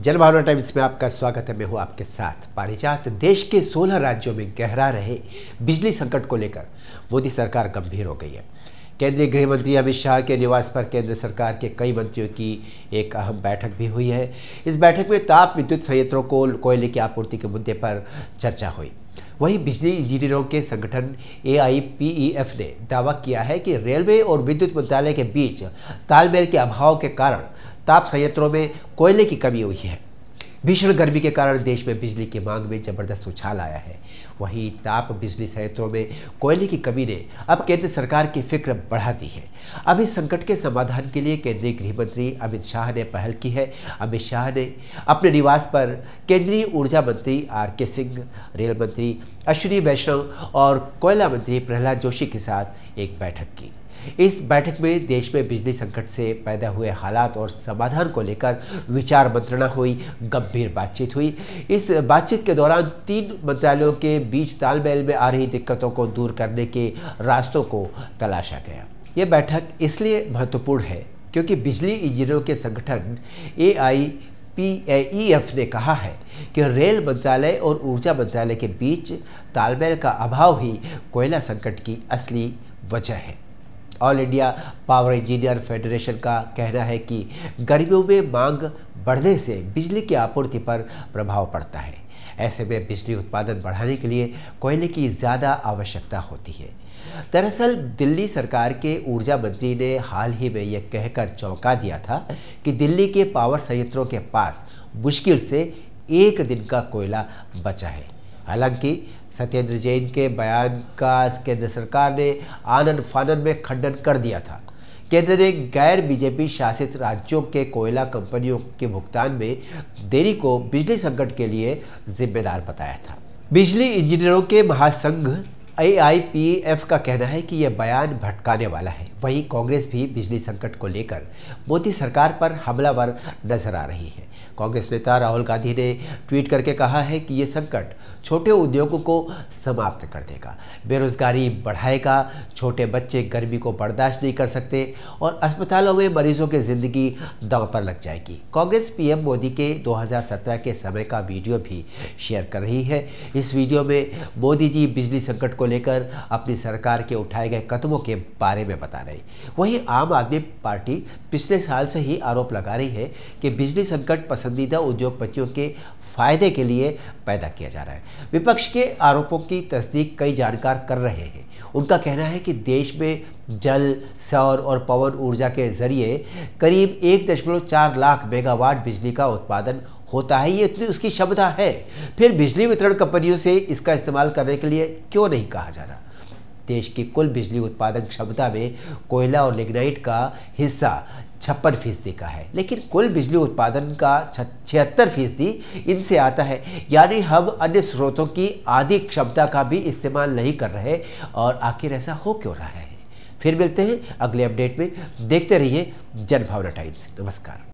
जनभावना times में आपका स्वागत है। मैं हूं आपके साथ पारिजात। देश के 16 राज्यों में गहरा रहे बिजली संकट को लेकर मोदी सरकार गंभीर हो गई है। केंद्रीय गृह मंत्री अमित शाह के निवास पर केंद्र सरकार के कई मंत्रियों की एक अहम बैठक भी हुई है। इस बैठक में ताप विद्युत संयंत्रों को कोयले की आपूर्ति के मुद्दे पर चर्चा हुई। वहीं बिजली इंजीनियरों के संगठन AIPEF ने दावा किया है कि रेलवे और विद्युत मंत्रालय के बीच तालमेल के अभाव के कारण ताप संयंत्रों में कोयले की कमी हुई है। भीषण गर्मी के कारण देश में बिजली की मांग में जबरदस्त उछाल आया है। वहीं ताप बिजली संयंत्रों में कोयले की कमी ने अब केंद्र सरकार की फिक्र बढ़ा दी है। अब इस संकट के समाधान के लिए केंद्रीय गृह मंत्री अमित शाह ने पहल की है। अमित शाह ने अपने निवास पर केंद्रीय ऊर्जा मंत्री RK सिंह, रेल मंत्री अश्विनी वैष्णव और कोयला मंत्री प्रहलाद जोशी के साथ एक बैठक की। इस बैठक में देश में बिजली संकट से पैदा हुए हालात और समाधान को लेकर विचार मंत्रणा हुई, गंभीर बातचीत हुई। इस बातचीत के दौरान 3 मंत्रालयों के बीच तालमेल में आ रही दिक्कतों को दूर करने के रास्तों को तलाशा गया। ये बैठक इसलिए महत्वपूर्ण है क्योंकि बिजली इंजीनियरों के संगठन AIPEF ने कहा है कि रेल मंत्रालय और ऊर्जा मंत्रालय के बीच तालमेल का अभाव ही कोयला संकट की असली वजह है। All India power engineer federation का कहना है कि गर्मियों में मांग बढ़ने से बिजली की आपूर्ति पर प्रभाव पड़ता है। ऐसे में बिजली उत्पादन बढ़ाने के लिए कोयले की ज़्यादा आवश्यकता होती है। दरअसल दिल्ली सरकार के ऊर्जा मंत्री ने हाल ही में यह कहकर चौंका दिया था कि दिल्ली के पावर संयंत्रों के पास मुश्किल से 1 दिन का कोयला बचा है। हालांकि सत्येंद्र जैन के बयान का केंद्र सरकार ने आनन फानन में खंडन कर दिया था। केंद्र ने गैर BJP शासित राज्यों के कोयला कंपनियों के भुगतान में देरी को बिजली संकट के लिए जिम्मेदार बताया था। बिजली इंजीनियरों के महासंघ AIPEF का कहना है कि यह बयान भटकाने वाला है। वहीं कांग्रेस भी बिजली संकट को लेकर मोदी सरकार पर हमलावर नजर आ रही है। कांग्रेस नेता राहुल गांधी ने ट्वीट करके कहा है कि ये संकट छोटे उद्योगों को समाप्त कर देगा, बेरोजगारी बढ़ाएगा, छोटे बच्चे गर्मी को बर्दाश्त नहीं कर सकते और अस्पतालों में मरीजों की जिंदगी दांव पर लग जाएगी। कांग्रेस PM मोदी के 2017 के समय का वीडियो भी शेयर कर रही है। इस वीडियो में मोदी जी बिजली संकट को लेकर अपनी सरकार के उठाए गए कदमों के बारे में बता रहे हैं। वहीं आम आदमी पार्टी पिछले साल से ही आरोप लगा रही है कि बिजली संकट पसंदीदा उद्योगपतियों के फायदे के लिए पैदा किया जा रहा है। विपक्ष के आरोपों की तस्दीक कई जानकार कर रहे हैं। उनका कहना है कि देश में जल, सौर और पवन ऊर्जा के जरिए करीब 1.4 लाख मेगावाट बिजली का उत्पादन होता है। ये इतनी उसकी क्षमता है, फिर बिजली वितरण कंपनियों से इसका इस्तेमाल करने के लिए क्यों नहीं कहा जा रहा। देश की कुल बिजली उत्पादन क्षमता में कोयला और लिग्नाइट का हिस्सा 56% का है, लेकिन कुल बिजली उत्पादन का 76% इनसे आता है। यानी हम अन्य स्रोतों की आधी क्षमता का भी इस्तेमाल नहीं कर रहे। और आखिर ऐसा हो क्यों रहा है? फिर मिलते हैं अगले अपडेट में। देखते रहिए जनभावना टाइम्स। नमस्कार।